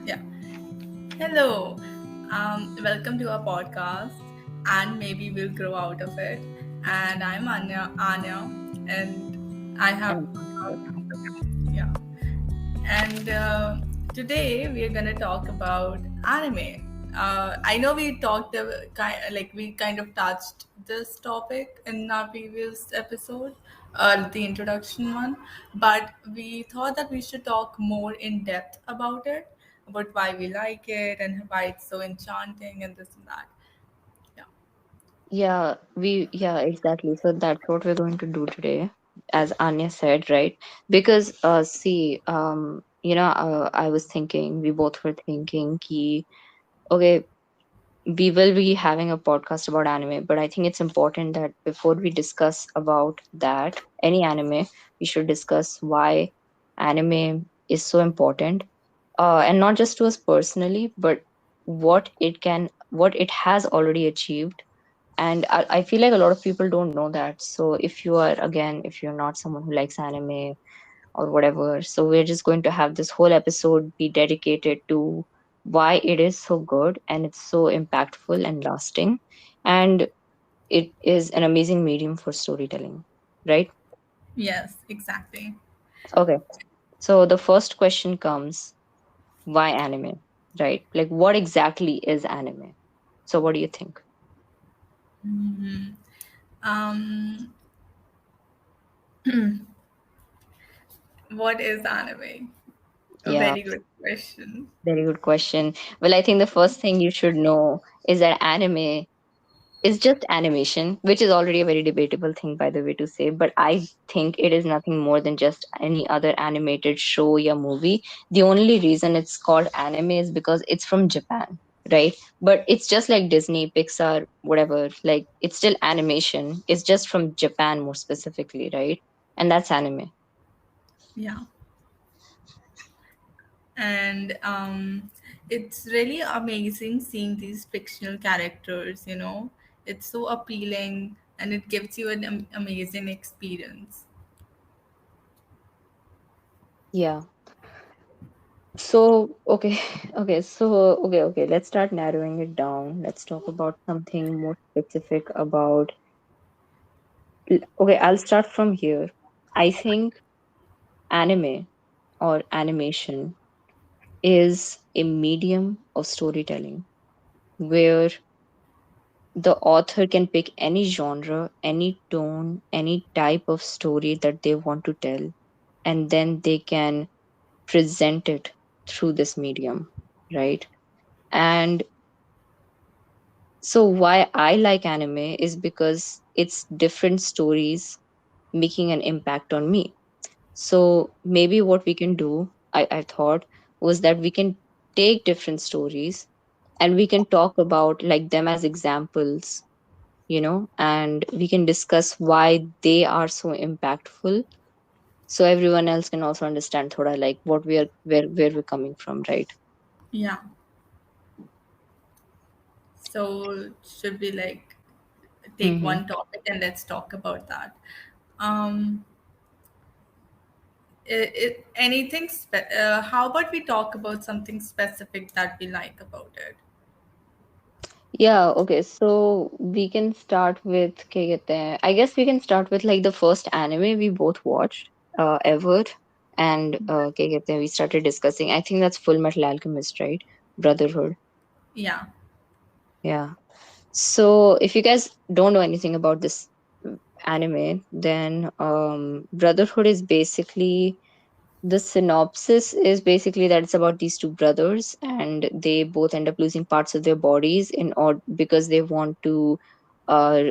Yeah. Hello. Welcome to our podcast, and maybe we'll grow out of it. And I'm Anya, and I have And yeah. And today we are gonna talk about anime. I know we talked like we kind of touched this topic in our previous episode, the introduction one, but we thought that we should talk more in depth about why we like it and why it's so enchanting and this and that. Yeah. yeah, exactly. So that's what we're going to do today, as Anya said, right? Because see, I was thinking, we both were thinking, okay, we will be having a podcast about anime, but I think it's important that before we discuss about that, any anime, we should discuss why anime is so important, and not just to us personally, but what it has already achieved. And I feel like a lot of people don't know that. So if you're not someone who likes anime or whatever, so we're just going to have this whole episode be dedicated to why it is so good and it's so impactful and lasting, and it is an amazing medium for storytelling, right? Yes, exactly. Okay, so the first question comes, why anime, right? Like, what exactly is anime? So what do you think? Um, what is anime? A Yeah, very good question. very good question. Well, I think the first thing you should know is that anime is just animation, which is already a very debatable thing, by the way, to say. But I think it is nothing more than just any other animated show or movie. The only reason it's called anime is because it's from Japan, right? But it's just like Disney, Pixar, whatever. Like, it's still animation. It's just from Japan more specifically, right? And that's anime. Yeah. And it's really amazing seeing these fictional characters. It's so appealing and it gives you an amazing experience. Yeah. So, okay, okay. Let's start narrowing it down. Let's talk about something more specific about. Okay, I'll start from here. I think anime or animation is a medium of storytelling where the author can pick any genre, any tone, any type of story that they want to tell, and then they can present it through this medium, right? And so, why I like anime is because it's different stories making an impact on me. So maybe what we can do, I thought, was that we can take different stories and we can talk about like them as examples, and we can discuss why they are so impactful. So everyone else can also understand thoda like what we are where we're coming from, right? Yeah. So should we like take Mm-hmm. one topic and let's talk about that? Um, how about we talk about something specific that we like about it? Yeah, okay. So we can start with क्या कहते हैं, I guess we can start with like the first anime we both watched ever. And क्या कहते हैं, we started discussing. I think that's Full Metal Alchemist, right? Brotherhood. Yeah. Yeah. So if you guys don't know anything about this anime, then Brotherhood is basically, the synopsis is basically that it's about these two brothers and they both end up losing parts of their bodies in order because they want to uh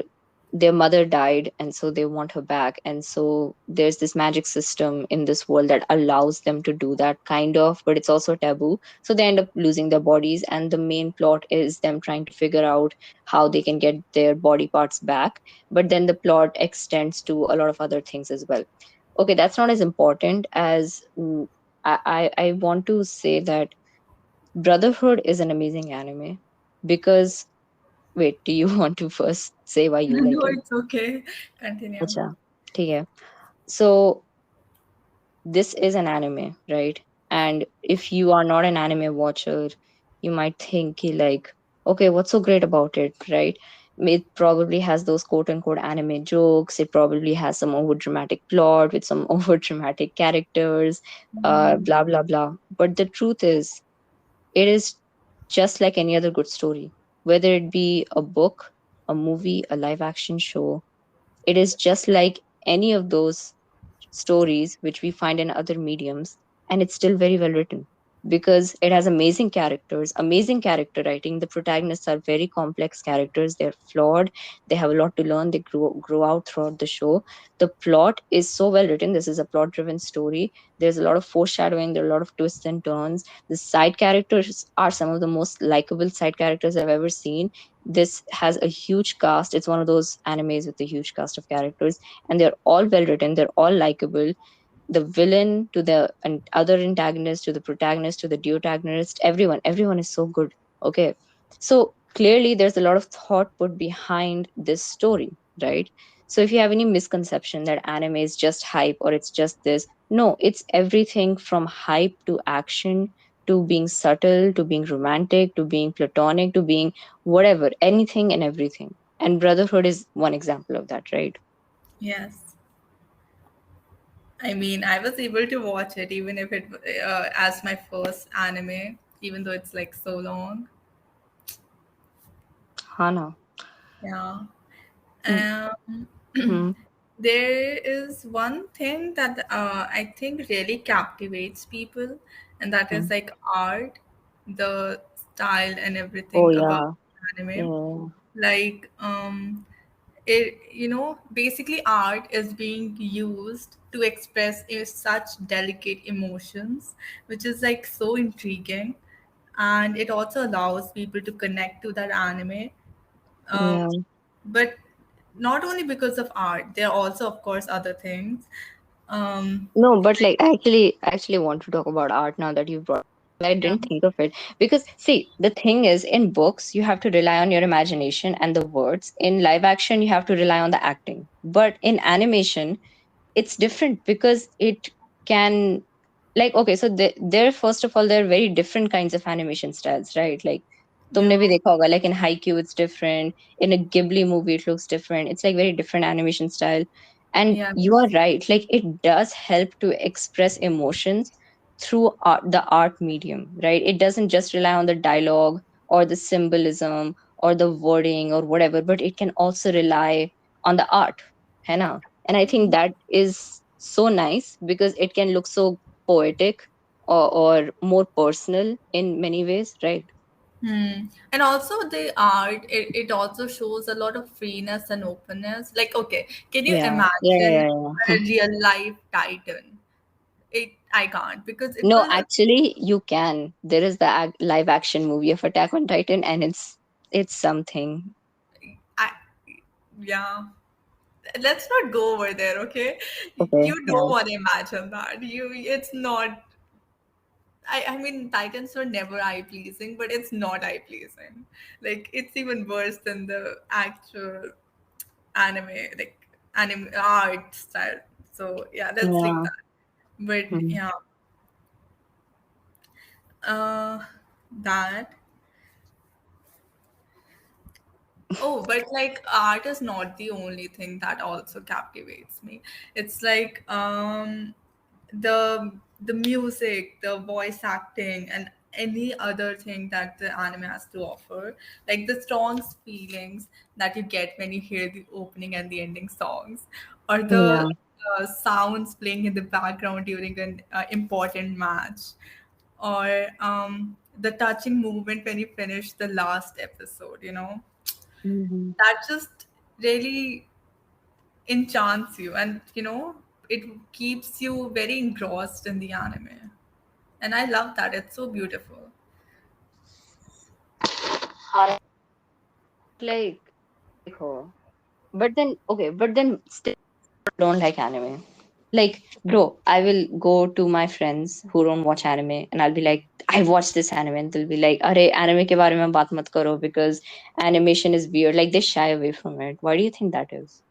their mother died and so they want her back, and so there's this magic system in this world that allows them to do that, kind of, but it's also taboo, so they end up losing their bodies, and the main plot is them trying to figure out how they can get their body parts back. But then the plot extends to a lot of other things as well. Okay, that's not as important as I want to say that Brotherhood is an amazing anime because, wait, do you want to first say why you like No, it? it's okay. Continue. अच्छा, ठीक है. So this is an anime, right? And if you are not an anime watcher, you might think ki like, okay, what's so great about it, right? It probably has those quote unquote anime jokes. It probably has some over dramatic plot with some over dramatic characters, blah blah blah. But the truth is, it is just like any other good story, whether it be a book, a movie, a live action show. It is just like any of those stories which we find in other mediums, and it's still very well written because it has amazing characters, amazing character writing. The protagonists are very complex characters, they're flawed, they have a lot to learn, they grow out throughout the show. The plot is so well written. This is a plot driven story. There's a lot of foreshadowing, there are a lot of twists and turns. The side characters are some of the most likable side characters I've ever seen. This has a huge cast. It's one of those animes with a huge cast of characters, and they're all well written, they're all likable. The villain to the other antagonist to the protagonist to the deutagonist, everyone is so good. Okay, so clearly there's a lot of thought put behind this story, right? So if you have any misconception that anime is just hype or it's just this, no, it's everything from hype to action to being subtle to being romantic to being platonic to being whatever, anything and everything. And Brotherhood is one example of that, right? Yes. I mean, I was able to watch it even if it as my first anime, even though it's like so long. Hana. Yeah. Mm, Um, mm, there is one thing that I think really captivates people, and that is mm. like art, the style, and Oh everything about yeah, anime. yeah, Like, it, basically, art is being used to express such delicate emotions, which is like so intriguing, and it also allows people to connect to that anime, um, yeah. but not only because of art, there are also of course other things. um No, but like I actually want to talk about art now that you've brought. I yeah, didn't think of it because see, the thing is, in books you have to rely on your imagination and the words. In live action, you have to rely on the acting. But in animation, it's different because it can, like, okay, so there first of all there are very different kinds of animation styles, right? Like तुमने भी yeah, देखा होगा, like in Haikyuu it's different, in a Ghibli movie it looks different, it's like very different animation style. And yeah. you are right, like it does help to express emotions through art, the art medium, right? It doesn't just rely on the dialogue or the symbolism or the wording or whatever, but it can also rely on the art, है ना? And I think that is so nice because it can look so poetic or more personal in many ways, right? And also the art, it also shows a lot of freeness and openness. Like, okay, can you Yeah, yeah, imagine yeah, a yeah. real life Titan? I can't, because it No, will actually you can. There is the live action movie of Attack on Titan, and it's something. I, yeah. Let's not go over there, okay? Okay, You don't yeah, want to imagine that. It's not. I mean, Titans were never eye pleasing, but it's not eye pleasing. Like, it's even worse than the actual anime, like anime art style. So yeah, let's leave yeah. that. But Mm, yeah, uh, that. Oh, but like art is not the only thing that also captivates me. It's like the music, the voice acting, and any other thing that the anime has to offer. Like the strong feelings that you get when you hear the opening and the ending songs, or yeah. the sounds playing in the background during an important match, or the touching moment when you finish the last episode. Mhm. That just really enchants you, and it keeps you very engrossed in the anime, and I love that. It's so beautiful. Like, देखो, but then okay, but then still don't like anime. Like, bro, I will go to my friends who don't watch anime and I'll be like, I watched this anime, and they'll be like, Arey, anime ke baare mein baat mat karo because animation is weird. Like they shy away from it. Why do you think that is?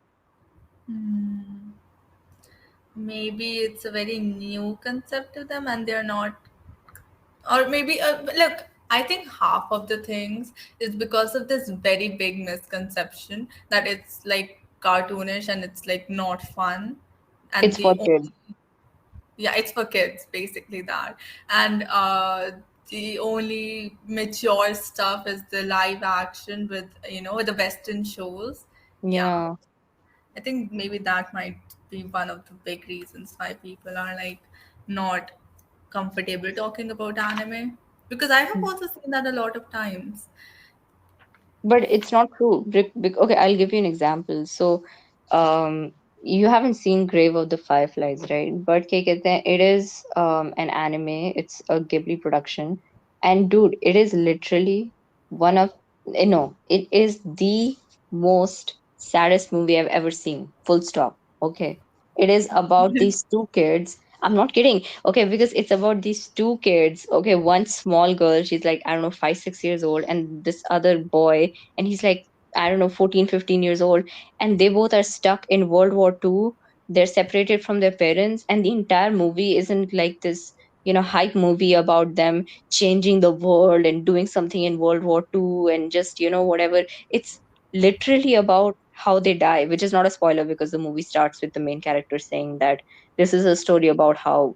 Maybe it's a very new concept to them, and they're not. Or maybe look, I think half of the things is because of this very big misconception that it's like cartoonish and it's like not fun, and It's the for kids. only, yeah, it's for kids, basically that. And the only mature stuff is the live action with, with the Western shows. Yeah, Yeah. I think maybe that might be one of the big reasons why people are like not comfortable talking about anime. Because I have also seen that a lot of times. But it's not true. Okay, I'll give you an example. So, you haven't seen Grave of the Fireflies, right? But क्या कहते हैं, it is an anime. It's a Ghibli production, and dude, it is literally one of no, it is the most saddest movie I've ever seen. Full stop. Okay, it is about these two kids. I'm not kidding. Okay, because it's about these two kids. Okay, one small girl, she's like, I don't know, 5, 6 years old, and this other boy, and he's like, I don't know, 14, 15 years old, and they both are stuck in World War II. They're separated from their parents, and the entire movie isn't like this, hype movie about them changing the world and doing something in World War II and just, whatever. It's literally about how they die, which is not a spoiler because the movie starts with the main character saying that this is a story about how,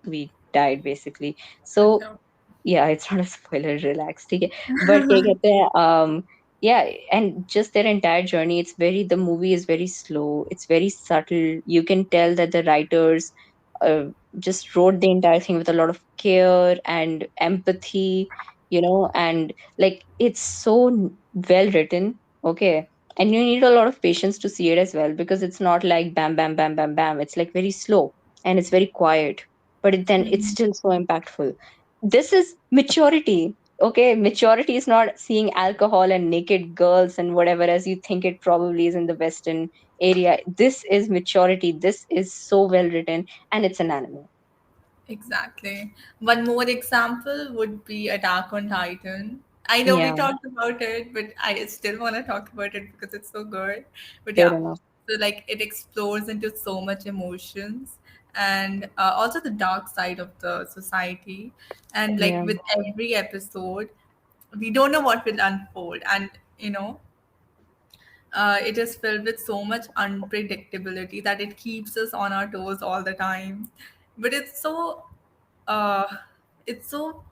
we died basically. So Okay. yeah, it's not a spoiler, relax, ठीक है. But क्या कहते हैं, yeah, and just their entire journey, it's very, the movie is very slow, it's very subtle. You can tell that the writers uh, just wrote the entire thing with a lot of care and empathy, and like it's so well written. Okay, and you need a lot of patience to see it as well, because it's not like bam bam bam bam bam, it's like very slow, and it's very quiet, but then it's still so impactful. This is maturity. Okay, maturity is not seeing alcohol and naked girls and whatever as you think it probably is in the Western area. This is maturity. This is so well written, and it's an anime. Exactly. One more example would be Attack on Titan. I know we Yeah, talked about it, but I still want to talk about it because it's so good. But fair yeah, enough. so like it explores into so much emotions and also the dark side of the society. And like Yeah, with every episode, we don't know what will unfold. And, you know, it is filled with so much unpredictability that it keeps us on our toes all the time. But uh, it's so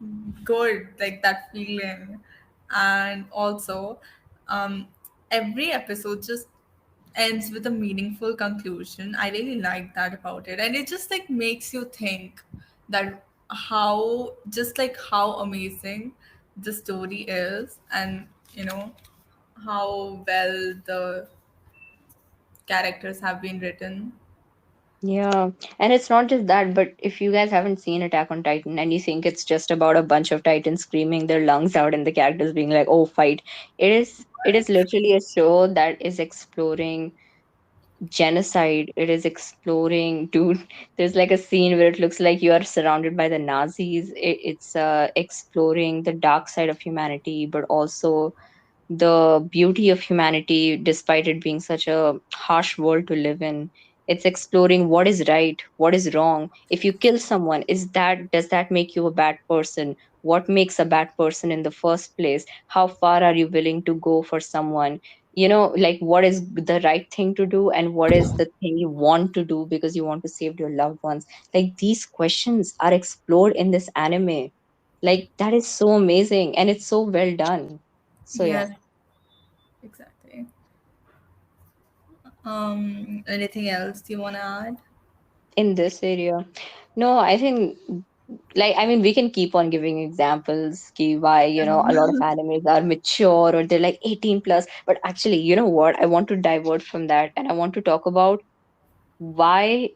good, like that feeling. And also, um, every episode just ends with a meaningful conclusion. I really like that about it, and it just like makes you think that how just like how amazing the story is, and you know how well the characters have been written. yeah. And it's not just that, but if you guys haven't seen Attack on Titan and you think it's just about a bunch of titans screaming their lungs out and the characters being like, oh, fight. It is literally a show that is exploring genocide. It is exploring, dude. There's like a scene where it looks like you are surrounded by the Nazis. It's exploring the dark side of humanity, but also the beauty of humanity despite it being such a harsh world to live in. It's exploring what is right, what is wrong. If you kill someone, does that make you a bad person? What makes a bad person in the first place? How far are you willing to go for someone? Like what is the right thing to do and what is the thing you want to do because you want to save your loved ones? Like these questions are explored in this anime. Like that is so amazing and it's so well done. So yeah. Yes, exactly. Anything else you want to add? In this area, no, I think, like, I mean, we can keep on giving examples ki why, a lot of animes are mature or they're like 18 plus, but actually, you know what, I want to divert from that and I want to talk about why,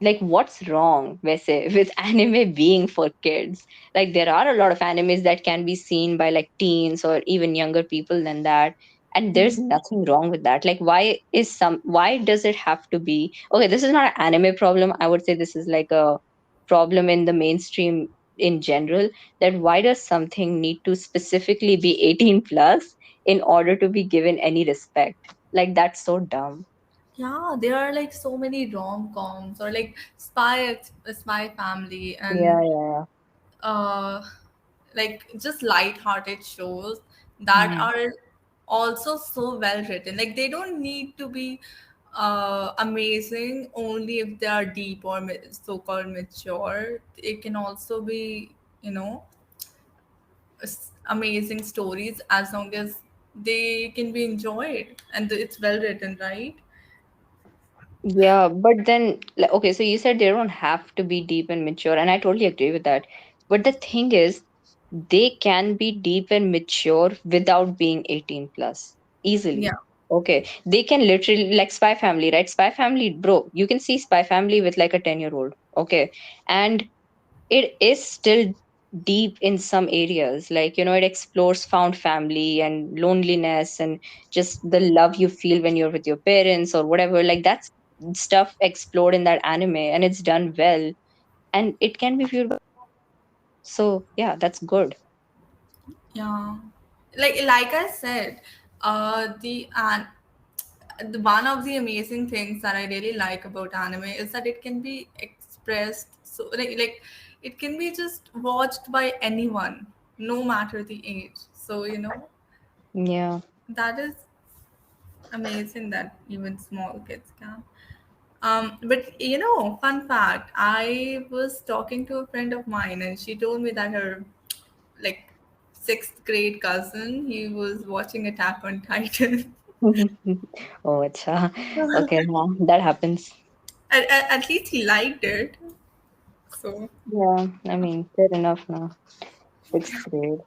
like, what's wrong वैसे with anime being for kids. Like there are a lot of animes that can be seen by like teens or even younger people than that, and there's nothing wrong with that. Like why does it have to be, okay, this is not an anime problem, I would say this is like a problem in the mainstream in general, that why does something need to specifically be 18 plus in order to be given any respect? Like that's so dumb. Yeah, there are like so many rom coms or like spy family, Yeah, and yeah, uh, like just light-hearted shows that Mhm. are also so well written. Like they don't need to be amazing only if they are deep or so-called mature. It can also be, you know, amazing stories as long as they can be enjoyed and it's well written, right? Yeah, but then, okay, so you said they don't have to be deep and mature, and I totally agree with that. But the thing is, they can be deep and mature without being 18 plus Yeah. easily. Okay, they can literally, like Spy Family, right? Spy Family, bro, you can see Spy Family with like a 10-year-old. Okay, and it is still deep in some areas, like, it explores found family and loneliness and just the love you feel when you're with your parents or whatever, like that's stuff explored in that anime, and it's done well, and it can be viewed by, so yeah, that's good. Yeah, like I said, the one of the amazing things that I really like about anime is that it can be expressed so like it can be just watched by anyone, no matter the age. So Yeah. that is amazing that even small kids can. But fun fact, I was talking to a friend of mine and she told me that her like sixth grade cousin, he was watching Attack on Titan. Oh, acha. Okay, yeah, that happens. At least he liked it. So Yeah, I mean, fair enough now. Sixth grade.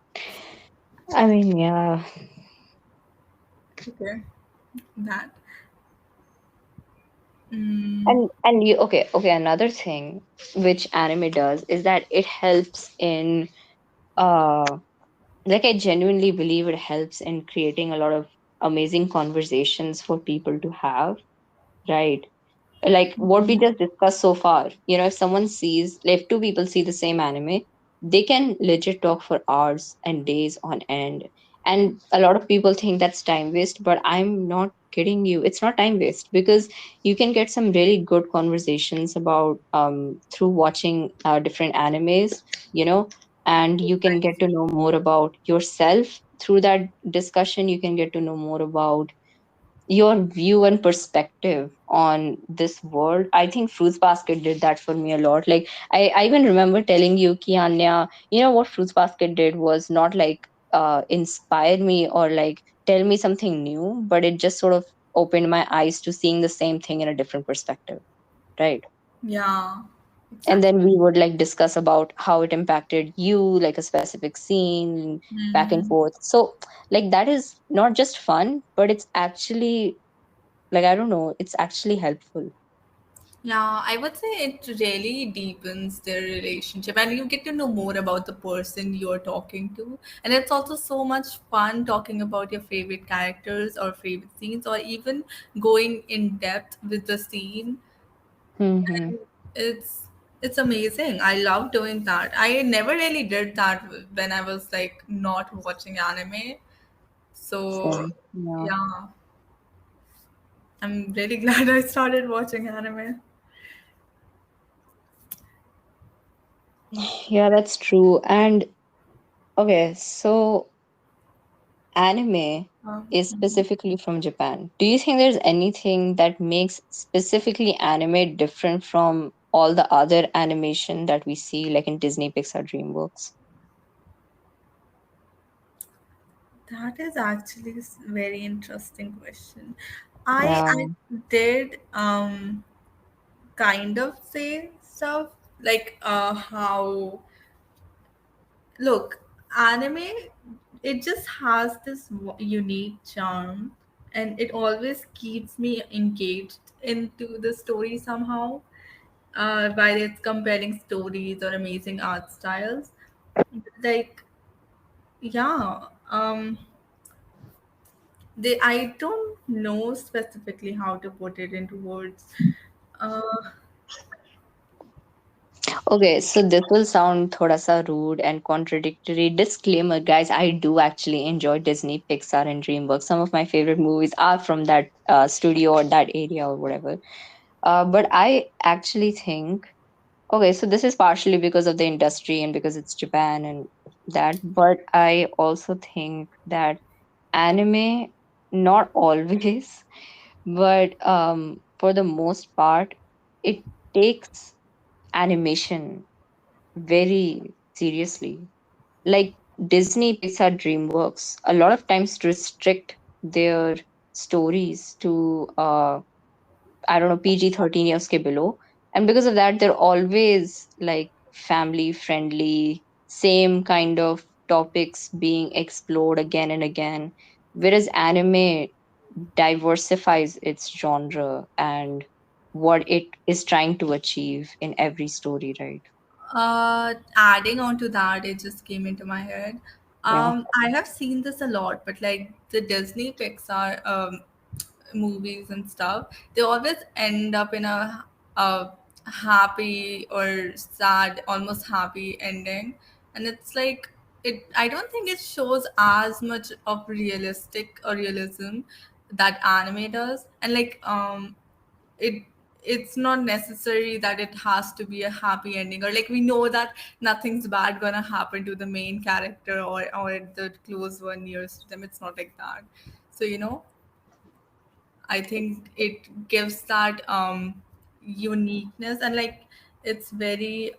I mean, yeah. okay, that. Mm, And you, okay, another thing which anime does is that it helps in, uh like, I genuinely believe it helps in creating a lot of amazing conversations for people to have, right? Like what we just discussed so far, if someone sees, like, if two people see the same anime, they can legit talk for hours and days on end, and a lot of people think that's time waste, but I'm not kidding you, it's not time waste, because you can get some really good conversations about, through watching different animes, you know and you can get to know more about yourself through that discussion. You can get to know more about your view and perspective on this world. I think Fruits Basket did that for me a lot. Like, I even remember telling you, Kianya, what Fruits Basket did was not like inspire me or like tell me something new, but it just sort of opened my eyes to seeing the same thing in a different perspective, right? yeah, And exactly. then we would like discuss about how it impacted you, like a specific scene, back and Hmm. forth. So, like, that is not just fun, but it's actually, like, I don't know, it's actually helpful. Yeah, I would say it really deepens their relationship and you get to know more about the person you're talking to. And it's also so much fun talking about your favorite characters or favorite scenes or even going in depth with the scene. Hmm. And it's amazing. I love doing that. I never really did that when I was like not watching anime. So Same. Yeah. yeah, I'm really glad I started watching anime. Yeah, that's true. And okay, so anime is Mhm. specifically from Japan. Do you think there's anything that makes specifically anime different from all the other animation that we see, like in Disney, Pixar, DreamWorks? That is actually very interesting question. Yeah. I did kind of say stuff like how look, anime, it just has this unique charm and it always keeps me engaged into the story somehow, by its compelling stories or amazing art styles. Like, yeah, I don't know specifically how to put it into words. Uh, Okay, so this will sound thoda sa rude and contradictory. Disclaimer, guys, I do actually enjoy Disney, Pixar, and DreamWorks. Some of my favorite movies are from that studio or that area or whatever. But I actually think Okay, so this is partially because of the industry and because it's Japan and that, but I also think that anime, not always, but for the most part, it takes animation very seriously. Like Disney, Pixar, DreamWorks, a lot of times restrict their stories to I don't know, PG-13 years ke below. And because of that, they're always like family friendly, same kind of topics being explored again and again. Whereas anime diversifies its genre and what it is trying to achieve in every story, right? Adding on to that, it just came into my head. Yeah. I have seen this a lot, but like the Disney Pixar movies and stuff, they always end up in a happy or sad, almost happy ending, and it's like it. I don't think it shows as much of realistic or realism that anime does, and like it it's not necessary that it has to be a happy ending, or like we know that nothing's bad gonna happen to the main character or the close one nearest to them. It's not like that. So I think it gives that uniqueness, and like it's very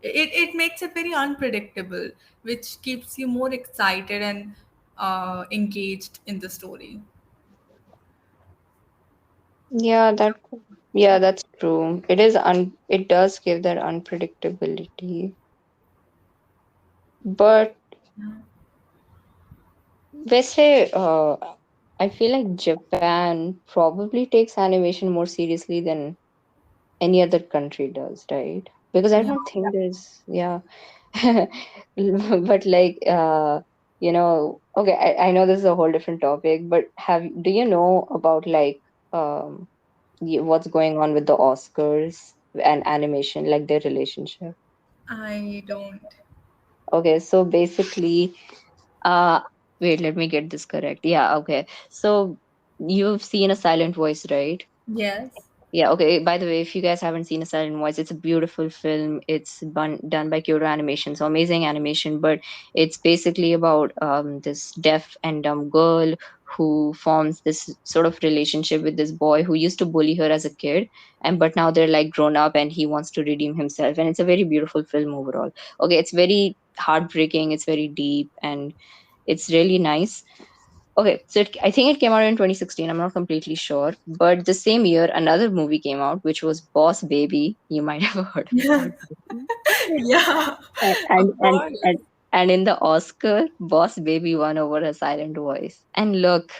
it makes it very unpredictable, which keeps you more excited and engaged in the story. Yeah, that's true. It does give that unpredictability. But वैसे I feel like Japan probably takes animation more seriously than any other country does, right? Because I Yeah. don't think there's, yeah. But like okay, I know this is a whole different topic, but do you know about like um what's going on with the Oscars and animation, like their relationship? I don't. Okay, so basically, uh wait, let me get this correct. Yeah, okay. So you've seen A Silent Voice, right? Yes. Yeah, okay. By the way, if you guys haven't seen A Silent Voice, it's a beautiful film. It's done by Kyoto Animation, so amazing animation. But it's basically about this deaf and dumb girl who forms this sort of relationship with this boy who used to bully her as a kid, and but now they're like grown up, and he wants to redeem himself. And it's a very beautiful film overall. Okay, it's very heartbreaking. It's very deep, and it's really nice. Okay, so I think it came out in 2016. I'm not completely sure, but the same year another movie came out, which was Boss Baby. You might have heard about it. Yeah, And of and and course. and, and in the Oscar, Boss Baby won over A Silent Voice. And look,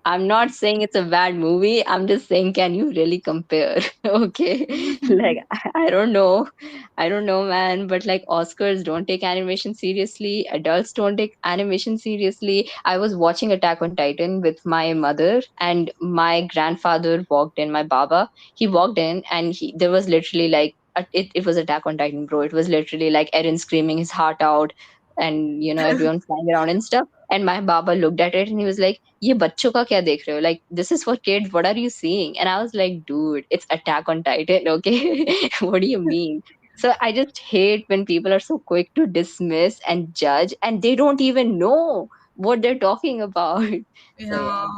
I'm not saying it's a bad movie. I'm just saying, can you really compare? Okay. Like, I don't know. I don't know, man. But like, Oscars don't take animation seriously. Adults don't take animation seriously. I was watching Attack on Titan with my mother, and my grandfather walked in, my Baba. He walked in, and there was literally like, it was Attack on Titan, bro. It was literally like Eren screaming his heart out, and everyone flying around and stuff. And my Baba looked at it and he was like, ये बच्चों का क्या देख रहे हो? Like, this is for kids. What are you seeing? And I was like, dude, it's Attack on Titan, okay? What do you mean? So I just hate when people are so quick to dismiss and judge, and they don't even know what they're talking about. So Yeah,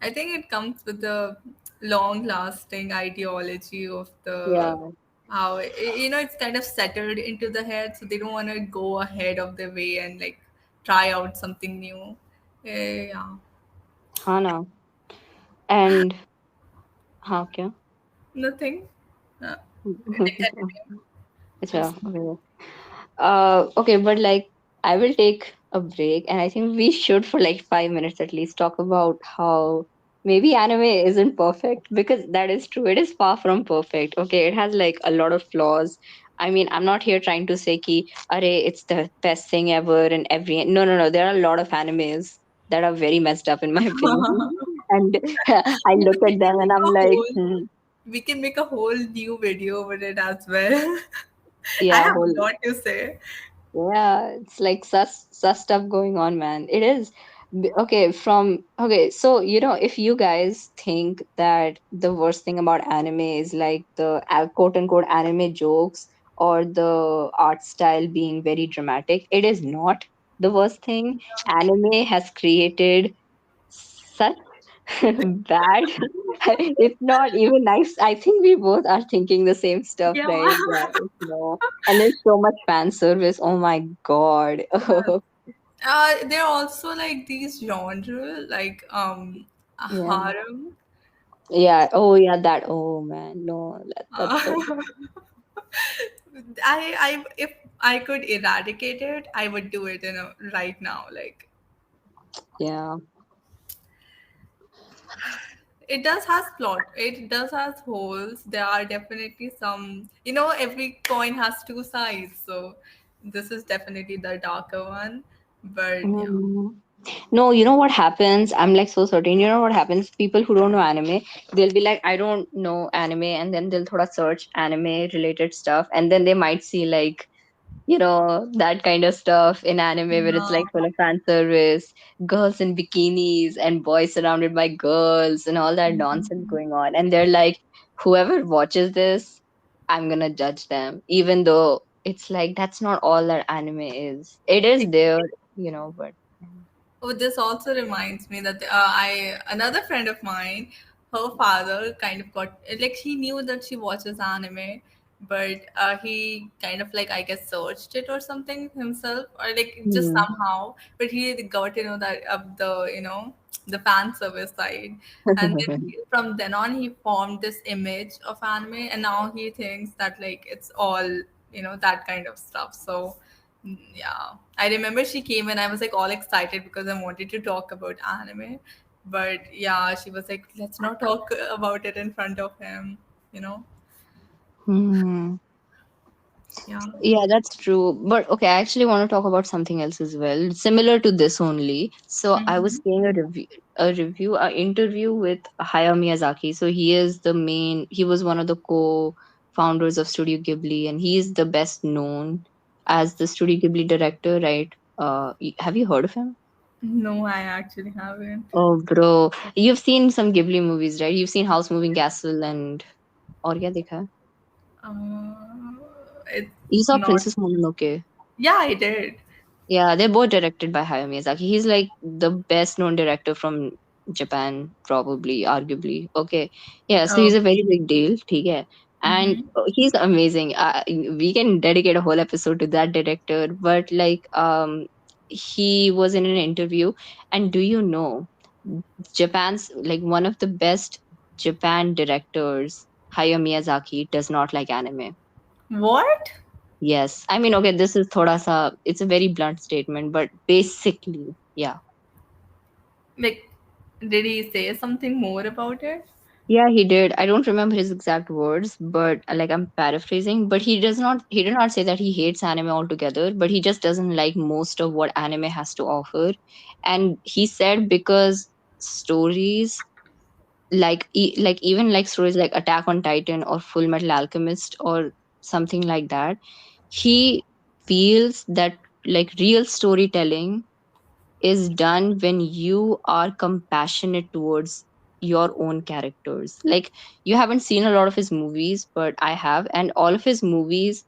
I think it comes with the long-lasting ideology of yeah, the how it's kind of settled into the head, so they don't want to go ahead of their way and like try out something new. Yeah, Hana. And हाँ क्या? nothing. Like continue. अच्छा, okay. Okay, but like I will take a break, and I think we should, for like 5 minutes at least, talk about how maybe anime isn't perfect, because that is true. It is far from perfect. Okay, it has like a lot of flaws. I mean, I'm not here trying to say ki, Arey, it's the best thing ever and every. No, no, no. There are a lot of animes that are very messed up in my opinion, and I We look at can them and make I'm a like, whole hmm, we can make a whole new video with it as well. I yeah, have whole a lot to say. Yeah, it's like sus stuff going on, man. It is. Okay, so if you guys think that the worst thing about anime is like the quote unquote anime jokes or the art style being very dramatic, it is not the worst thing. Anime has created such bad, if not even nice. I think we both are thinking the same stuff, Yeah. right? Yeah, and there's so much fan service. Oh my God. There are also like these genre like Yeah. harem. Yeah. Oh, yeah. That. Oh man. No. That's Uh, so. I if I could eradicate it, I would do it right now. Like Yeah. it does has plot. It does has holes. There are definitely some. Every coin has two sides. So this is definitely the darker one. But yeah. Mm. No, you know what happens? I'm like so certain. You know what happens? People who don't know anime, they'll be like, I don't know anime, and then they'll thoda search anime related stuff, and then they might see like that kind of stuff in anime where it's like full of fan service, girls in bikinis and boys surrounded by girls and all that nonsense going on. And they're like, whoever watches this, I'm gonna judge them, even though it's like that's not all that anime is. It is there, but Oh, this also reminds me that I another friend of mine, her father kind of got like he knew that she watches anime, but he kind of like I guess searched it or something himself or like just hmm. somehow. But he got to know that of the the fan service side, and then from then on he formed this image of anime, and now he thinks that like it's all that kind of stuff. So. Yeah, I remember she came and I was like all excited because I wanted to talk about anime. But yeah, she was like, let's not talk about it in front of him, you know? Hmm. Yeah. Yeah, that's true. But okay, I actually want to talk about something else as well, similar to this only. So I was Hmm. seeing a interview with Hayao Miyazaki. So he was one of the co-founders of Studio Ghibli, and he is the best known as the Studio Ghibli director, right? Have you heard of him? No, I actually haven't. Oh, bro, you've seen some Ghibli movies, right? You've seen House Moving Castle and और क्या देखा है? It's You saw not. Princess Mononoke. Yeah, I did. Yeah, they're both directed by Hayao Miyazaki. He's like the best known director from Japan, probably, arguably. Okay. Yeah, so Oh. he's a very big deal. ठीक है. And Mm-hmm. he's amazing. We can dedicate a whole episode to that director. But like, he was in an interview, and do you know, Japan's like one of the best Japan directors, Hayao Miyazaki, does not like anime. What? Yes. I mean, okay, this is thoda sa, it's a very blunt statement, but basically, yeah. Like, did he say something more about it? Yeah, he did. I don't remember his exact words, but like I'm paraphrasing, but he did not say that he hates anime altogether, but he just doesn't like most of what anime has to offer. And he said because stories like even like stories like Attack on Titan or Full Metal Alchemist or something like that, he feels that like real storytelling is done when you are compassionate towards your own characters. Like, you haven't seen a lot of his movies, but I have, and all of his movies,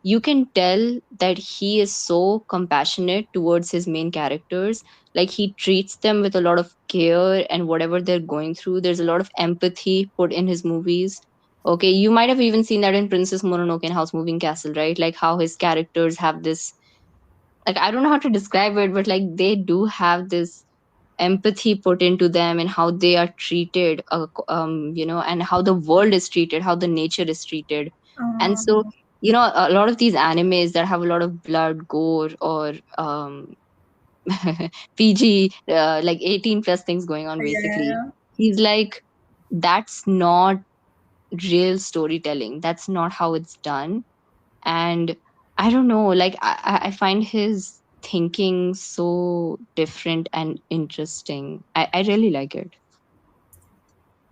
you can tell that he is so compassionate towards his main characters. Like, he treats them with a lot of care, and whatever they're going through, there's a lot of empathy put in his movies. Okay, you might have even seen that in Princess Mononoke and House Moving Castle, right? Like how his characters have this, like, I don't know how to describe it, but like they do have this empathy put into them and how they are treated, and how the world is treated, how the nature is treated. And so, Uh, a lot of these animes that have a lot of blood, gore, or PG, like 18 plus things going on, yeah, yeah, basically. yeah. He's like, that's not real storytelling. That's not how it's done. And I don't know, like I find his thinking so different and interesting. I really like it.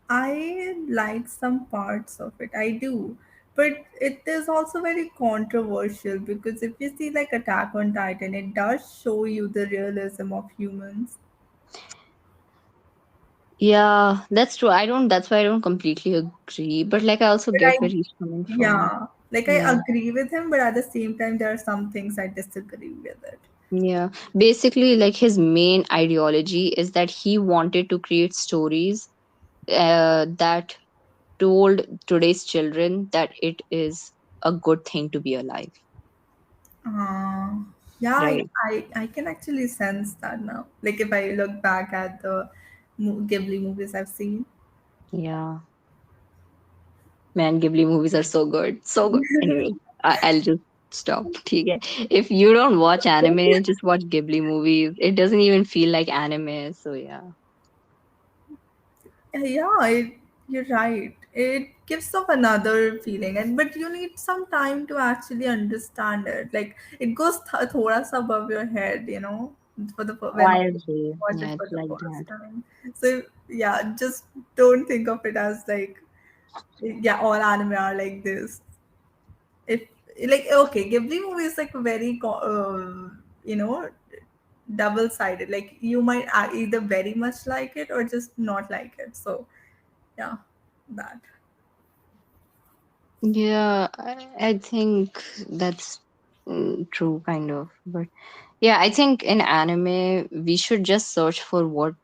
I like some parts of it. I do. But it is also very controversial because if you see like Attack on Titan, it does show you the realism of humans. Yeah, that's true. That's why I don't completely agree. But like, I also But get where he's coming from. yeah, like I Yeah. agree with him, but at the same time, there are some things I disagree with it. Yeah. Basically, like, his main ideology is that he wanted to create stories that told today's children that it is a good thing to be alive, Uh, yeah, right? I can actually sense that now. Like if I look back at the Ghibli movies I've seen. Yeah. Man, Ghibli movies are so good. So good. Anyway, I'll just stop. Okay. If you don't watch anime, just watch Ghibli movies. It doesn't even feel like anime. So, yeah. Yeah, you're right. It gives off another feeling, and but you need some time to actually understand it. Like it goes thoda sa above your head, for the Oh, when I you agree. watch it Yeah, for it's the like first that. time. So yeah, just don't think of it as like yeah, all anime are like this. If like okay, Ghibli movie is like very double sided. Like you might either very much like it or just not like it. So yeah, that. Yeah, I think that's true, kind of. But yeah, I think in anime, we should just search for what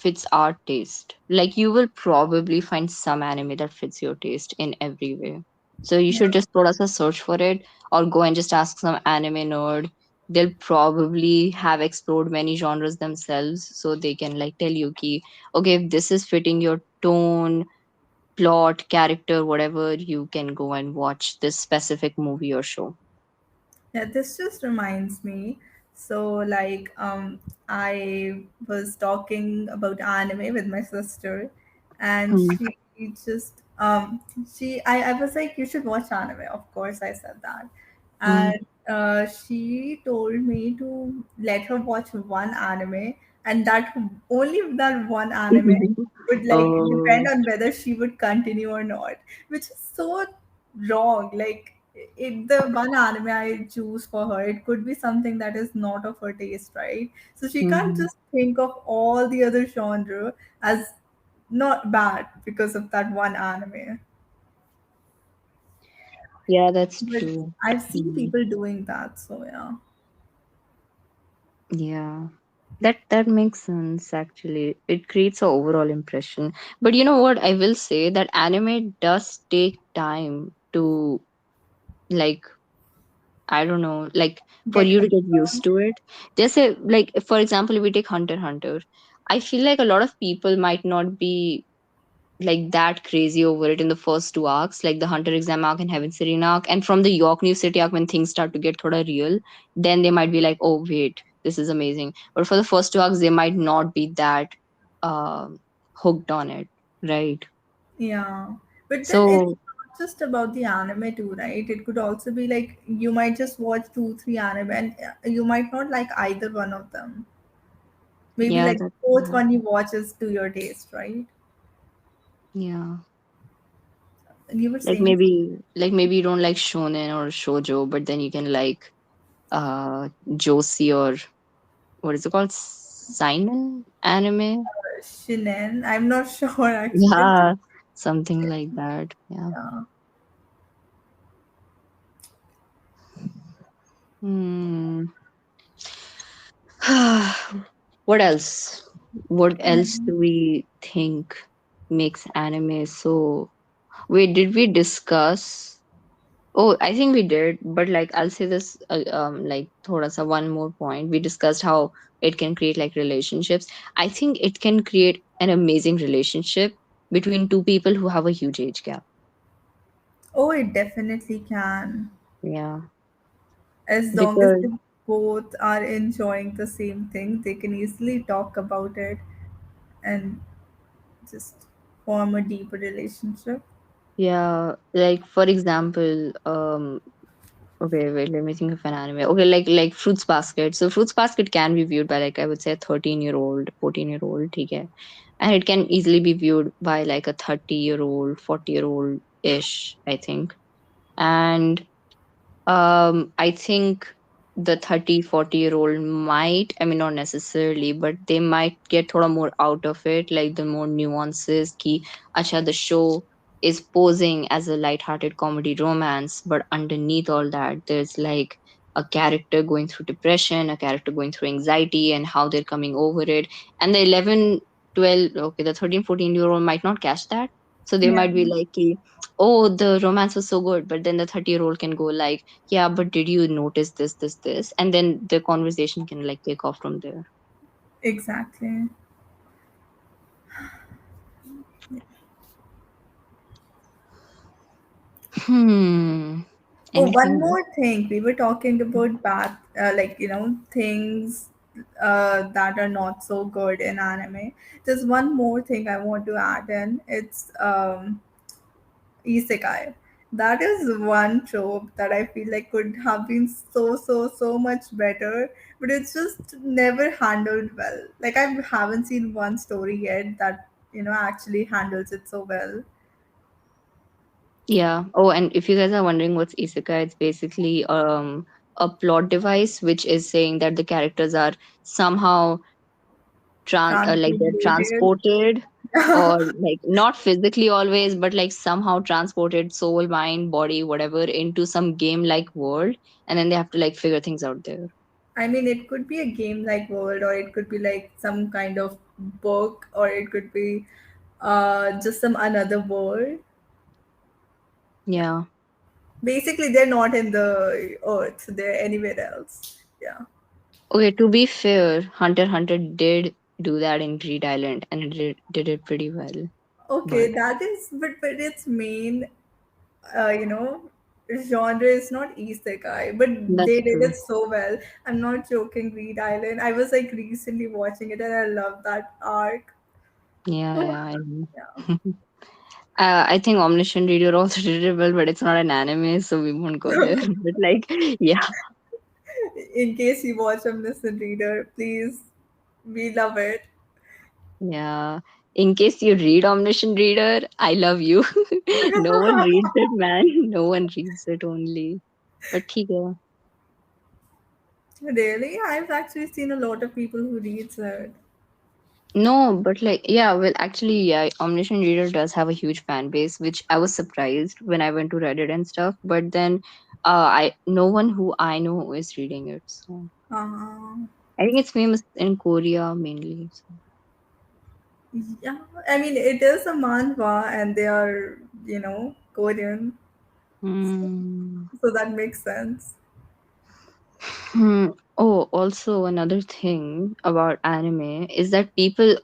fits our taste. Like, you will probably find some anime that fits your taste in every way. So you Yeah. should just put us a search for it, or go and just ask some anime nerd. They'll probably have explored many genres themselves, so they can like tell you ki, okay, if this is fitting your tone, plot, character, whatever, you can go and watch this specific movie or show. Yeah, this just reminds me. So, like, I was talking about anime with my sister, and Mm. I was like, you should watch anime. Of course, I said that. Mm. And she told me to let her watch one anime, and that only that one anime would like depend Oh. on whether she would continue or not, which is so wrong. Like the one anime I choose for her, it could be something that is not of her taste, right? So she can't Mhm. just think of all the other genre as not bad because of that one anime. Yeah, that's But true. I've seen Mhm. people doing that, so yeah. Yeah. That makes sense actually. It creates a overall impression. But you know what? I will say that anime does take time to, like, I don't know, like, for Get you to get hooked used on. to it. Just say, like, for example, if we take Hunter x Hunter, I feel like a lot of people might not be like that crazy over it in the first two arcs, like the Hunter exam arc and Heaven Serene arc. And from the York New City arc, when things start to get thoda real, then they might be like, oh wait, this is amazing. But for the first two arcs, they might not be that um hooked on it, right? Yeah. But then it's So not just about the anime too, right? It could also be like you might just watch two, three anime and you might not like either one of them. Maybe yeah, like that's both true. one you watch is to your taste, right? Yeah. And you were Like saying maybe you don't like shonen or shoujo, but then you can like josie, or what is it called, seinen anime. Shinen. I'm not sure actually. Yeah, something like that. Yeah. Yeah. Hmm. What else? What else do we think makes anime so? Wait, did we discuss? Oh, I think we did, but like, I'll say this, like, thoda sa one more point. We discussed how it can create like relationships. I think it can create an amazing relationship between two people who have a huge age gap. Oh, it definitely can. Yeah, As long as because they both are enjoying the same thing, they can easily talk about it and just form a deeper relationship. yeah, like for example, okay, wait, let me think of an anime. Okay, like Fruits Basket. So Fruits Basket can be viewed by, like, I would say a 13-year-old, 14-year-old, okay? And it can easily be viewed by like a 30-year-old, 40-year-old ish, I think. And I think the 30-40-year-old might, I mean, not necessarily, but they might get thoda more out of it, like the more nuances ki acha, the show is posing as a light-hearted comedy romance, but underneath all that there's like a character going through depression, a character going through anxiety, and how they're coming over it. And the 11, 12, okay, the 13-14-year-old might not catch that, so they Yeah, might be like ki, oh, the romance was so good, but then the 30-year-old can go like, yeah, but did you notice this, and then the conversation can like take off from there. exactly. Hmm. Oh, one Anything else? more thing. We were talking about bad, like, things that are not so good in anime. There's one more thing I want to add in. It's isekai. That is one trope that I feel like could have been so much better, but it's just never handled well. Like, I haven't seen one story yet that actually handles it so well. Yeah. Oh, and if you guys are wondering what's isekai, it's basically a plot device which is saying that the characters are somehow like they're Transmutated. transported, or like not physically always, but like somehow transported, soul, mind, body, whatever, into some game like world, and then they have to like figure things out there. I mean, it could be a game like world, or it could be like some kind of book, or it could be just some another world. Yeah. Yeah. Basically, they're not in the Earth, they're anywhere else. Yeah. Okay, to be fair, Hunter x Hunter did do that in Greed Island, and it did it pretty well. But Okay, that is, but its main, uh, you know, genre is not isekai, but that's they did true. it so well. I'm not joking. Reed Island. I was like recently watching it, and I love that arc. Yeah, So, yeah, I know. yeah. I think Omniscient Reader also did it well, but it's not an anime, so we won't go there. But like, yeah, In case you watch Omniscient Reader, please, we love it. yeah. In case you read Omniscient Reader, I love you. No one reads it, man. No one reads it only. But ठीक है. Really? I've actually seen a lot of people who reads it. No, but like, yeah, well, actually, yeah, Omniscient Reader does have a huge fan base, which I was surprised when I went to Reddit and stuff. But then, no one who I know is reading it. So Uh, I think it's famous in Korea mainly. So. yeah, I mean, it is a manhwa and they are, Korean, Hmm. so that makes sense. Hmm. Oh, also another thing about anime is that people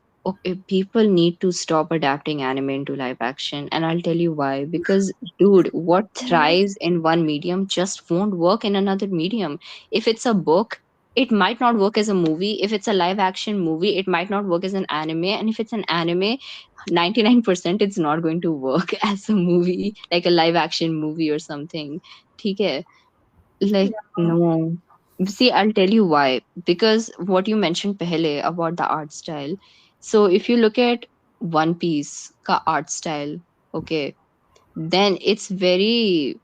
need to stop adapting anime into live action, and I'll tell you why. Because, dude, what thrives in one medium just won't work in another medium. If it's a book, it might not work as a movie. If it's a live action movie, it might not work as an anime. And if it's an anime, 99% it's not going to work as a movie, like a live action movie or something. ठीक like, Yeah, no. See, I'll tell you why. Because what you mentioned pehle about the art style. So if you look at One Piece ka art style, okay, then it's very,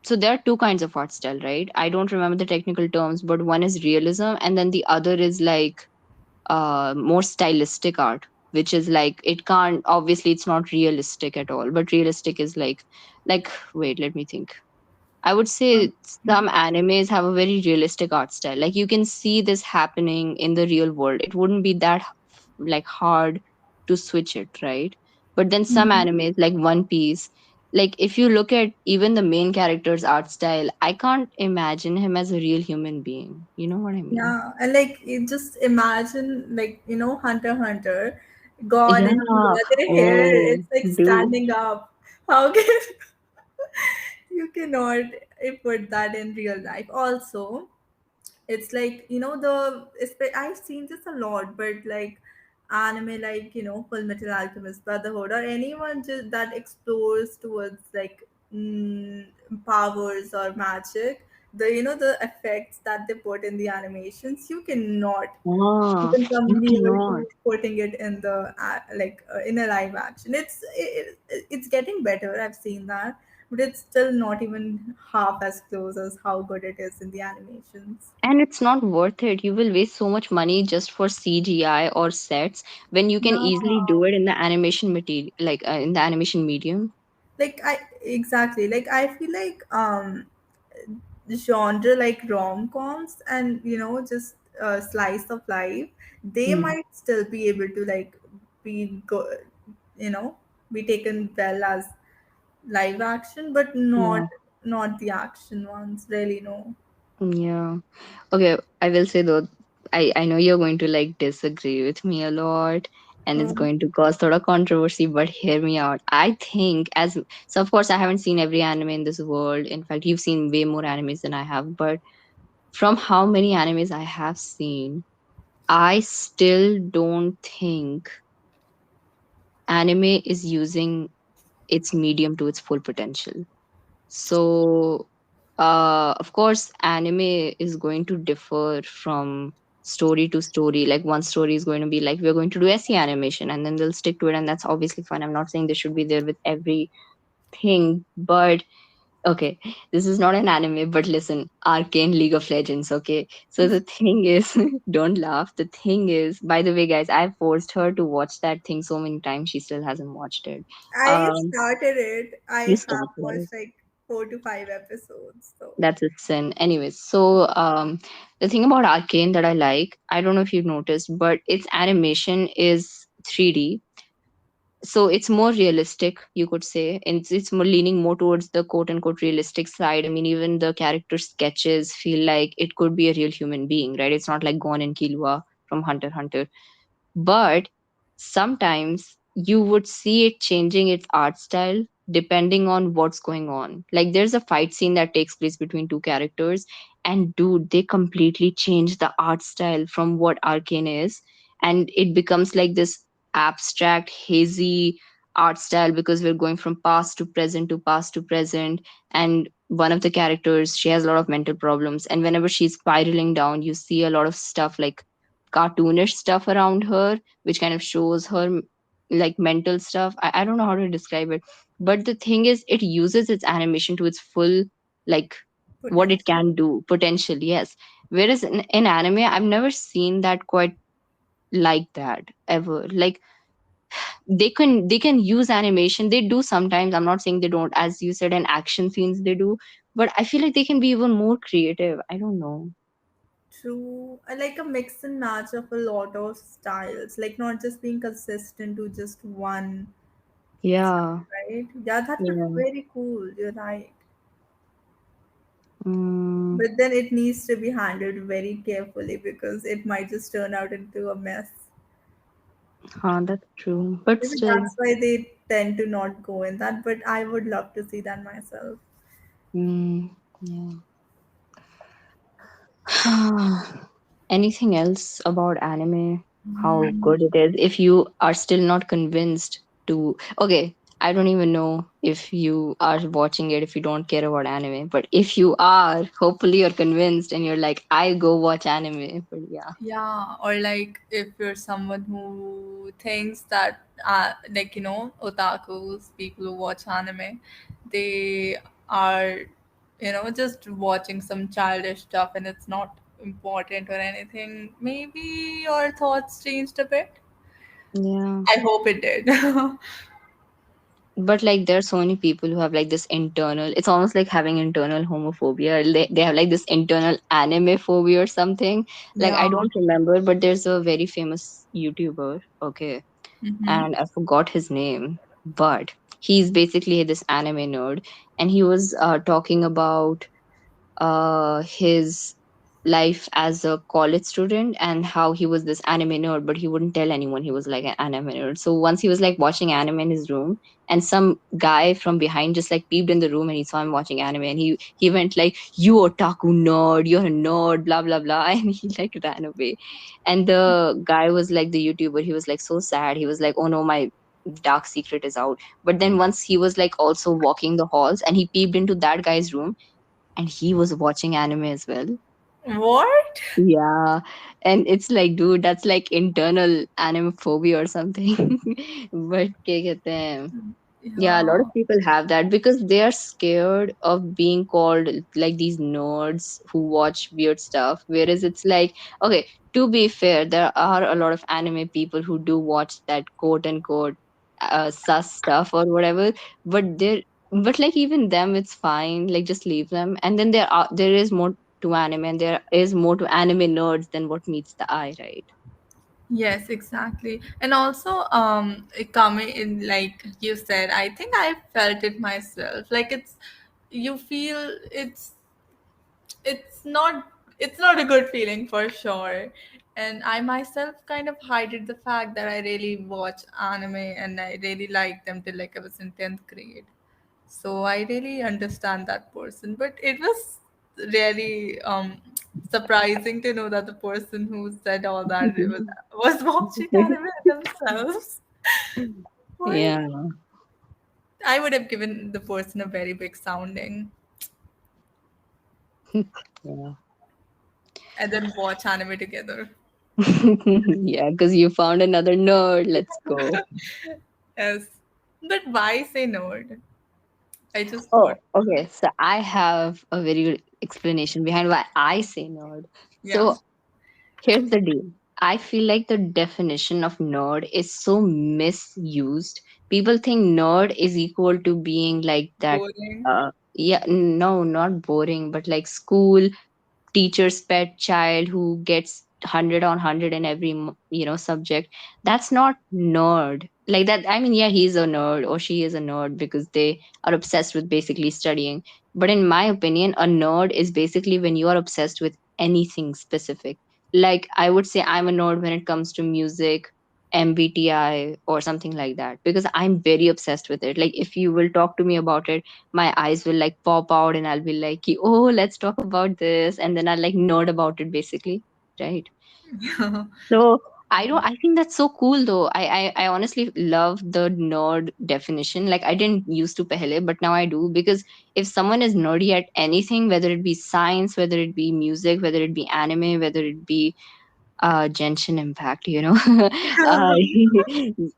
so there are two kinds of art style, right? I don't remember the technical terms, but one is realism and then the other is like more stylistic art, which is like it can't, obviously it's not realistic at all, but realistic is like wait, let me think. I would say some animes have a very realistic art style. Like you can see this happening in the real world. It wouldn't be that like hard to switch it, right? But then some animes like One Piece, like if you look at even the main character's art style, I can't imagine him as a real human being. You know what I mean? yeah, and like you just imagine, like Hunter x Hunter, gone Yeah. and their hair, Oh, it's like dude. standing up. How can you cannot put that in real life? Also, it's like I've seen this a lot, but like anime like Full Metal Alchemist Brotherhood, or anyone just that explores towards like mm, powers or magic, the effects that they put in the animations, you cannot Ah, even come you near cannot. to putting it in in a live action. It's getting better, I've seen that, but it's still not even half as close as how good it is in the animations. And it's not worth it. You will waste so much money just for CGI or sets when you can Yeah, easily do it in the animation material, like in the animation medium. like I exactly like I feel like genre like rom-coms and just slice of life, they Mm, might still be able to like be go you know be taken well as live action, but yeah. not the action ones, really, no. Yeah. Okay, I will say though, I know you're going to like disagree with me a lot and it's Oh, going to cause sort of controversy, but hear me out. I think as so of course I haven't seen every anime in this world. In fact, you've seen way more animes than I have, but from how many animes I have seen, I still don't think anime is using its medium to its full potential. So, of course, anime is going to differ from story to story. Like one story is going to be like we're going to do SE animation, and then they'll stick to it, and that's obviously fine. I'm not saying they should be there with everything, but okay, this is not an anime. But listen, Arcane League of Legends. Okay, so the thing is, don't laugh. The thing is, by the way, guys, I forced her to watch that thing so many times. She still hasn't watched it. I started it. I You have started. watched like 4 to 5 episodes, so That's a sin. Anyways, so the thing about Arcane that I like, I don't know if you've noticed, but its animation is 3D. So it's more realistic, you could say. And it's more leaning more towards the quote unquote realistic side. I mean, even the character sketches feel like it could be a real human being, right? It's not like Gon and Killua from Hunter x Hunter, but sometimes you would see it changing its art style depending on what's going on. Like there's a fight scene that takes place between two characters, and dude, they completely change the art style from what Arcane is, and it becomes like this abstract, hazy art style because we're going from past to present to past to present. And one of the characters, she has a lot of mental problems, and whenever she's spiraling down, you see a lot of stuff like cartoonish stuff around her, which kind of shows her like mental stuff. I don't know how to describe it, but the thing is it uses its animation to its full, like what it potential. can do potential, yes. Whereas in anime I've never seen that quite like that ever. Like they can use animation, they do sometimes, I'm not saying they don't, as you said in action scenes they do, but I feel like they can be even more creative. I don't know. True. I like a mix and match of a lot of styles, like not just being consistent to just one Yeah. style, right? Yeah, that would be Yeah. very cool. You're right. mm, But then it needs to be handled very carefully because it might just turn out into a mess. that's true, but Maybe still. that's why they tend to not go in that, but I would love to see that myself. Yeah. Anything else about anime? How good it is? If you are still not convinced to, okay, I don't even know if you are watching it if you don't care about anime, but if you are, hopefully you're convinced and you're like, I go watch anime. But yeah, Yeah, or like if you're someone who thinks that, like, otakus, people who watch anime, they are, just watching some childish stuff and it's not important or anything, maybe your thoughts changed a bit. yeah. I hope it did. But like there are so many people who have like this internal, it's almost like having internal homophobia. They have like this internal anime phobia or something. Like Yeah. I don't remember, but there's a very famous YouTuber, okay, Mm-hmm. and I forgot his name, but he's basically this anime nerd, and he was talking about his life as a college student and how he was this anime nerd, but he wouldn't tell anyone he was like an anime nerd. So once he was like watching anime in his room, and some guy from behind just like peeped in the room and he saw him watching anime, and he went like, "You otaku nerd, you're a nerd, blah blah blah," and he like ran away. And the guy was like the YouTuber. He was like so sad. He was like, "Oh no, my dark secret is out." But then once he was like also walking the halls and he peeped into that guy's room and he was watching anime as well. What? Yeah. And it's like, dude, that's like internal anime phobia or something. But क्या कहते हैं? Yeah, a lot of Yeah. people have that because they are scared of being called like these nerds who watch weird stuff. Whereas it's like, okay, to be fair, there are a lot of anime people who do watch that quote unquote sus stuff or whatever, but but like even them, it's fine. Like just leave them. And then there is more to anime, and there is more to anime nerds than what meets the eye, right? Yes, exactly. And also, coming in, like you said, I think I felt it myself. Like you feel it's not it's not a good feeling for sure. And I myself kind of hided the fact that I really watch anime and I really liked them till like I was in 10th grade. So I really understand that person. But it was really surprising to know that the person who said all that was watching anime themselves. Why? Yeah. I would have given the person a very big sounding Yeah. and then watch anime together. Yeah, because you found another nerd. Let's go. Yes. But why say nerd? I just Oh, thought, okay. So I have a very good explanation behind why I say nerd. yeah, So here's the deal. I feel like the definition of nerd is so misused. People think nerd is equal to being like that. boring. Yeah, no, not boring, but like school teacher's pet child who gets 100 on 100 in every subject. That's not nerd like that. I mean, yeah, he's a nerd or she is a nerd because they are obsessed with basically studying. But in my opinion, a nerd is basically when you are obsessed with anything specific. Like I would say I'm a nerd when it comes to music, mbti or something like that, because I'm very obsessed with it. Like if you will talk to me about it, my eyes will like pop out and I'll be like, oh, let's talk about this. And then I'll like nerd about it basically. Right. So I think that's so cool though. I honestly love the nerd definition. Like I didn't used to pehle, but now I do, because if someone is nerdy at anything, whether it be science, whether it be music, whether it be anime, whether it be Genshin Impact, uh,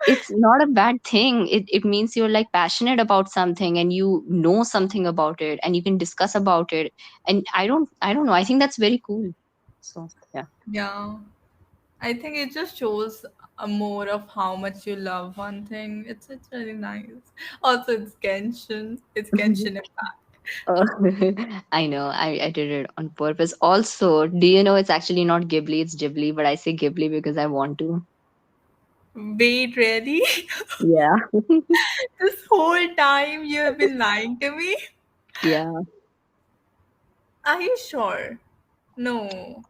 it's not a bad thing. It means you're like passionate about something and you know something about it and you can discuss about it. And I don't know. I think that's very cool. So yeah. Yeah. I think it just shows a more of how much you love one thing. It's really nice. Also, it's Genshin. It's Genshin Impact. Uh, I know. I did it on purpose. Also, do you know it's actually not Ghibli, it's Ghibli, but I say Ghibli because I want to. Wait, really? Yeah. This whole time you have been lying to me? Yeah. Are you sure? No.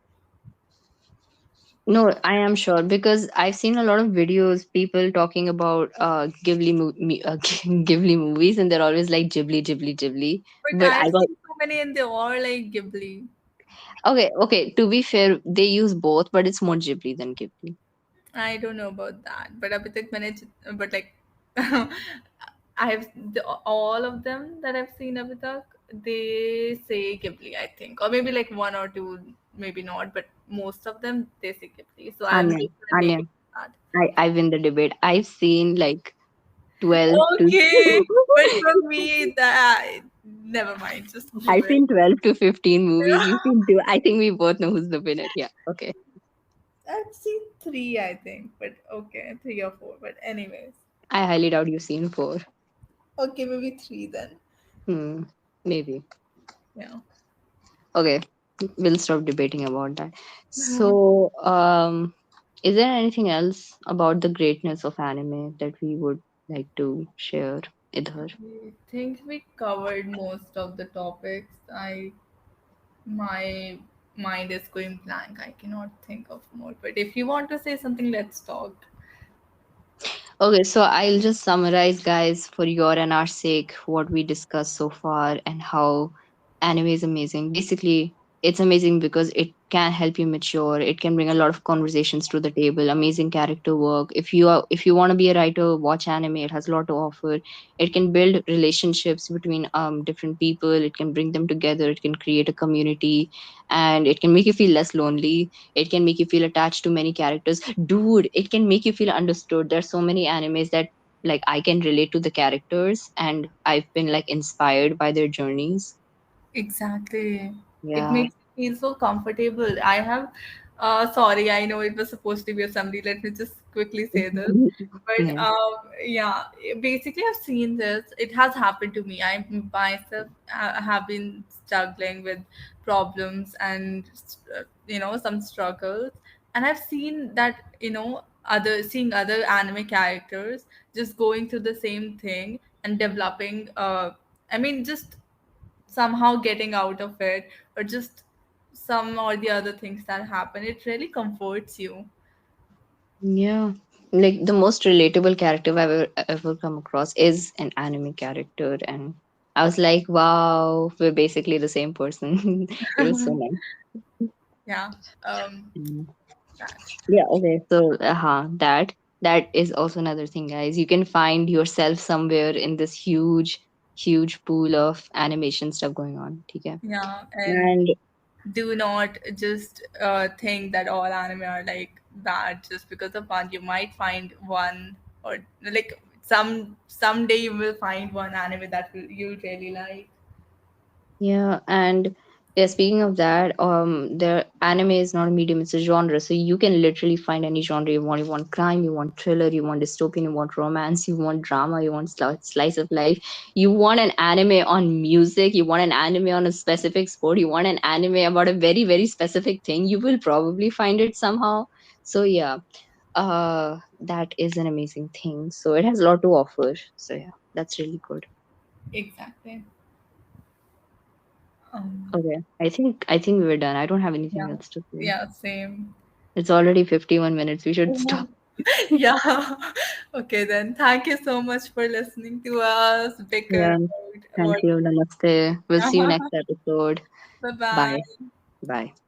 No, I am sure because I've seen a lot of videos, people talking about Ghibli movies, and they're always like Ghibli, Ghibli, Ghibli. But But I I have got seen so many and they all like Ghibli. okay, okay. To be fair, they use both, but it's more Ghibli than Ghibli. I don't know about that, but अभी तक मैंने but like all of them that I've seen अभी तक they say Ghibli, I think, or maybe like one or two, maybe not, but most of them they say Ghibli. So I'm Anya, just gonna make Anya, it that. I win the debate. I've seen like 12 to Okay, but for me that never mind, just I've move it. seen 12 to 15 movies. You've seen two. I think we both know who's the winner. Yeah. Okay. I've seen three, I think, but okay, three or four. But anyways, I highly doubt you've seen four. okay, maybe three then. Hmm. Maybe. Yeah. Okay, we'll stop debating about that. So, is there anything else about the greatness of anime that we would like to share, Idhar? I think we covered most of the topics. My mind is going blank. I cannot think of more. But if you want to say something, let's talk. Okay, so I'll just summarize, guys, for your and our sake, what we discussed so far and how anime is amazing. Basically, it's amazing because it can help you mature. It can bring a lot of conversations to the table. Amazing character work. If you want to be a writer, watch anime. It has a lot to offer. It can build relationships between different people. It can bring them together. It can create a community, and it can make you feel less lonely. It can make you feel attached to many characters. Dude, it can make you feel understood. There's so many animes that like I can relate to the characters, and I've been like inspired by their journeys. Exactly. It Yeah. makes me feel so comfortable. I have, sorry, I know it was supposed to be a summary. Let me just quickly say this. But Yeah. yeah, basically, I've seen this. It has happened to me. I myself have been struggling with problems and, some struggles. And I've seen that, seeing other anime characters just going through the same thing and developing, just somehow getting out of it, or just some or the other things that happen, it really comforts you. Yeah. Like the most relatable character I've ever come across is an anime character, and I was like, wow, we're basically the same person. It was so nice. Yeah. um Mm. that Yeah, okay. So, that is also another thing, guys. You can find yourself somewhere in this huge, huge pool of animation stuff going on. Okay. yeah, and And do not just think that all anime are like bad just because of one. You might find one, or like someday you will find one anime that you really like. yeah, and yeah, speaking of that, the anime is not a medium, it's a genre. So you can literally find any genre you want. You want crime, you want thriller, you want dystopian, you want romance, you want drama, you want slice of life. You want an anime on music, you want an anime on a specific sport, you want an anime about a very, very specific thing. You will probably find it somehow. So yeah, that is an amazing thing. So it has a lot to offer. So yeah, that's really good. Exactly. um Okay. I think we were done. I don't have anything yeah, else to say. yeah, same. It's already 51 minutes. We should stop. Yeah. Okay, then. Thank you so much for listening to us bicker Yeah. about Thank what. you. Namaste. We'll see you next episode. Bye bye. Bye. Bye.